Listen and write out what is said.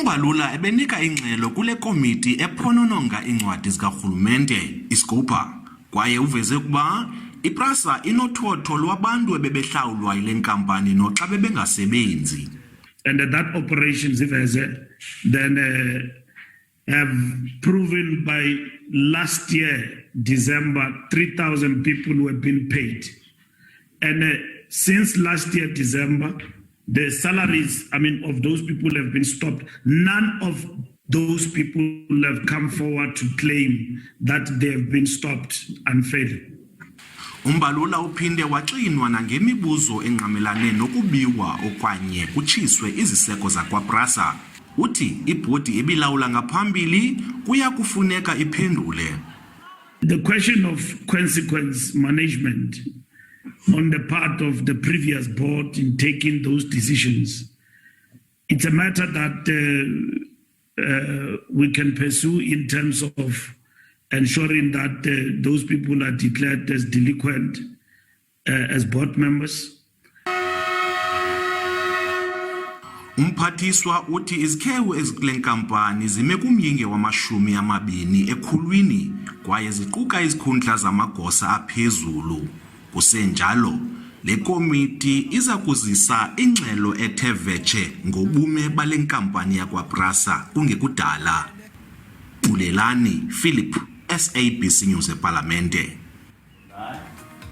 Mbalula ebenika ingxelo kule komiti ephonononga incwadi zikarhulumente iScopa kwaye uveze ukuba iPRASA inothotho lwabantu ebebehlawulwa yile nkampani noxa bebengasebenzi. And that operations then have proven by last year, December, 3,000 people were being paid. And since last year, December, the salaries, of those people have been stopped. None of those people have come forward to claim that they have been stopped unfairly. Mbalula uphinde waxinwa nangemibuzo engqamelane nokubiwa okanye kutshiswe iziseko zakwaPRASA. Uthi ibhodi ebilawula ngaphambili kuya kufuneka iphendule. The question of consequence management on the part of the previous board in taking those decisions, it's a matter that we can pursue in terms of ensuring that those people are declared as delinquent as board members. Umphathiswa uthi izikhewu ezikule nkampani zime kumyinge wama-20 ekhulwini kwaye ziquka izikhundla zamagosa aphezulu. Kusenjalo, le komiti iza kuzisa ingxelo ethe vetshe ngobume bale nkampani yakwaPRASA kungekudala. Bulelani Philip, SABC News eParlamente.